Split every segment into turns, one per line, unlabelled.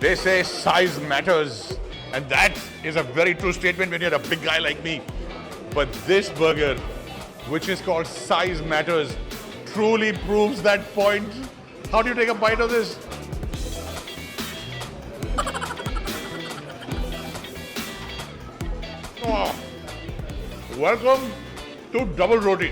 They say size matters, and that is a very true statement when you're a big guy like me. But this burger, which is called Size Matters, truly proves that point. How do you take a bite of this? Oh. Welcome to Double Roti.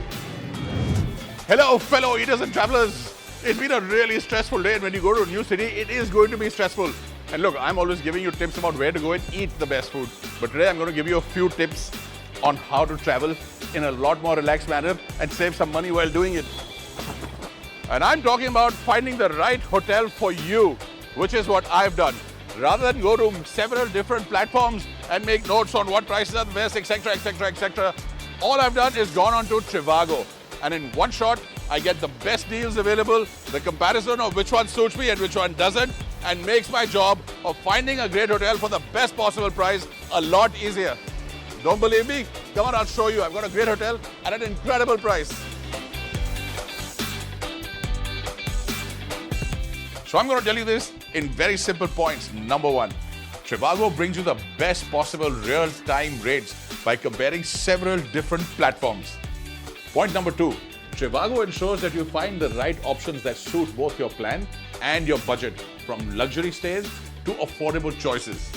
Hello, fellow eaters and travelers. It's been a really stressful day, and when you go to a new city, it is going to be stressful. And look, I'm always giving you tips about where to go and eat the best food. But today I'm going to give you a few tips on how to travel in a lot more relaxed manner and save some money while doing it. And I'm talking about finding the right hotel for you, which is what I've done. Rather than go to several different platforms and make notes on what prices are the best, etc., etc., etc., all I've done is gone on to Trivago. And in one shot, I get the best deals available, the comparison of which one suits me and which one doesn't, and makes my job of finding a great hotel for the best possible price a lot easier. Don't believe me? Come on, I'll show you. I've got a great hotel at an incredible price. So I'm going to tell you this in very simple points. Number one, Trivago brings you the best possible real-time rates by comparing several different platforms. Point number two, Trivago ensures that you find the right options that suit both your plan and your budget, from luxury stays to affordable choices.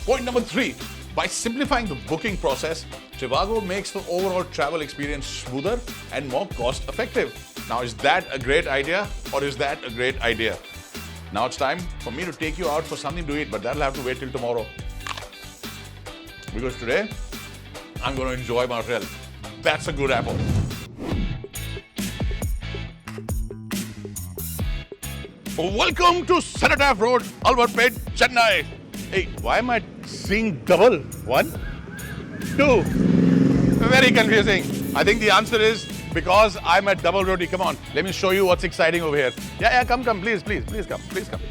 Point number three, by simplifying the booking process, Trivago makes the overall travel experience smoother and more cost-effective. Now, is that a great idea or is that a great idea? Now it's time for me to take you out for something to eat, but that'll have to wait till tomorrow. Because today, I'm going to enjoy my hotel. That's a good apple. Welcome to Cenotaph Road, Alvarpet, Chennai. Hey, why am I seeing double? 1, 2. Very confusing. I think the answer is because I'm at Double Roti. Come on, let me show you what's exciting over here. Yeah, come, please come.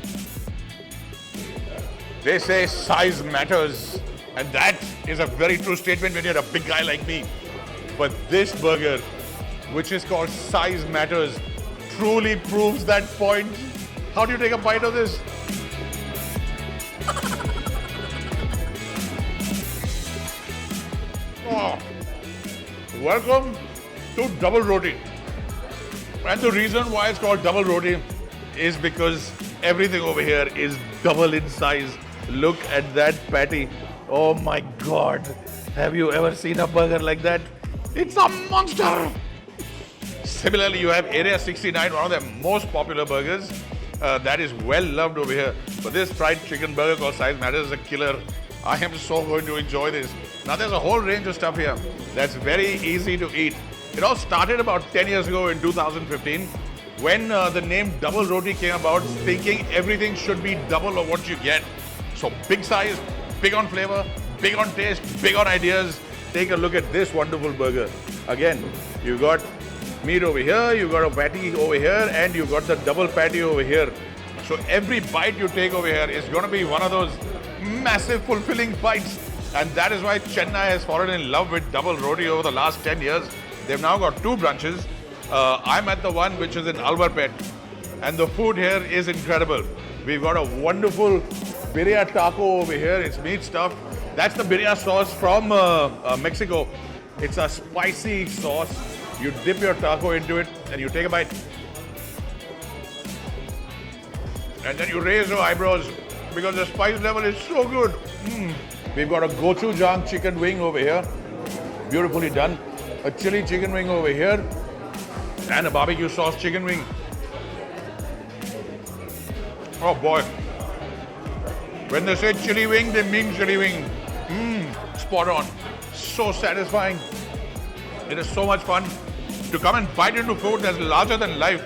They say size matters, and that is a very true statement when you're a big guy like me. But this burger, which is called Size Matters, truly proves that point. How do you take a bite of this? Oh. Welcome to Double Roti. And the reason why it's called Double Roti is because everything over here is double in size. Look at that patty. Oh my God. Have you ever seen a burger like that? It's a monster. Similarly, you have Area 69, one of their most popular burgers. That is well loved over here. But this fried chicken burger called Size Matters is a killer. I am so going to enjoy this. Now there's a whole range of stuff here that's very easy to eat. It all started about 10 years ago in 2015 when the name Double Roti came about, thinking everything should be double of what you get. So big size, big on flavor, big on taste, big on ideas. Take a look at this wonderful burger. Again, you got meat over here, you got a patty over here, and you got the double patty over here. So every bite you take over here is going to be one of those massive fulfilling bites. And that is why Chennai has fallen in love with Double Roti over the last 10 years. They've now got 2 branches. I'm at the one which is in Alvarpet. And the food here is incredible. We've got a wonderful birria taco over here. It's meat stuff. That's the birria sauce from Mexico. It's a spicy sauce. You dip your taco into it and you take a bite. And then you raise your eyebrows because the spice level is so good. We've got a gochujang chicken wing over here. Beautifully done. A chili chicken wing over here. And a barbecue sauce chicken wing. Oh boy. When they say chili wing, they mean chili wing. Spot on. So satisfying. It is so much fun to come and bite into food that's larger than life.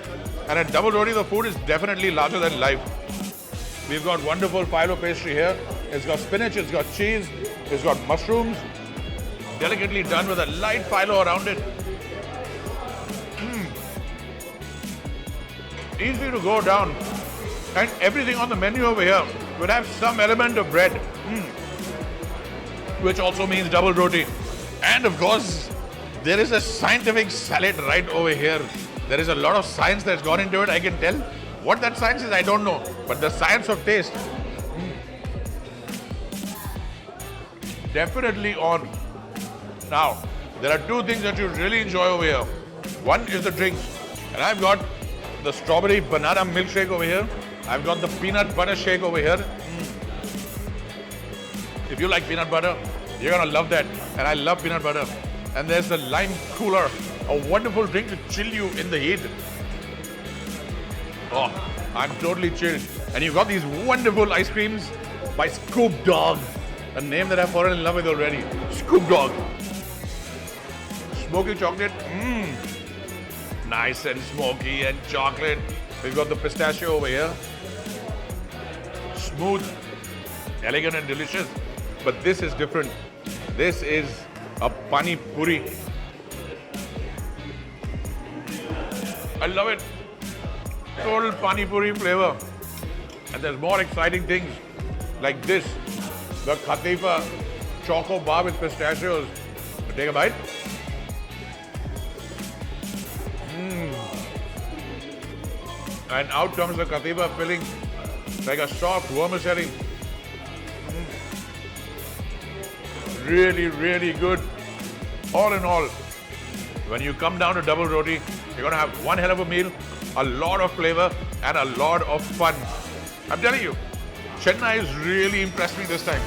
And at Double Roti, the food is definitely larger than life. We've got wonderful phyllo pastry here. It's got spinach, it's got cheese, it's got mushrooms. Delicately done with a light phyllo around it. Easy to go down. And everything on the menu over here would have some element of bread. Which also means Double Roti. And of course, there is a scientific salad right over here. There is a lot of science that's gone into it, I can tell. What that science is, I don't know. But the science of taste definitely on. Now, there are two things that you really enjoy over here. One is the drinks, and I've got the strawberry banana milkshake over here. I've got the peanut butter shake over here. If you like peanut butter, you're gonna love that. And I love peanut butter. And there's the lime cooler, a wonderful drink to chill you in the heat. Oh, I'm totally chilled. And you've got these wonderful ice creams by Scoop Dog, a name that I've fallen in love with already. Scoop Dog. Smoky chocolate, nice and smoky and chocolate. We've got the pistachio over here. Smooth, elegant and delicious. But this is different. This is a pani puri. I love it. Total pani puri flavor. And there's more exciting things like this. The Khatifa choco bar with pistachios. Take a bite. And out comes the Khatifa filling like a soft vermicelli. Really, really good. All in all, when you come down to Double Roti, you're going to have one hell of a meal, a lot of flavor, and a lot of fun. I'm telling you, Chennai has really impressed me this time.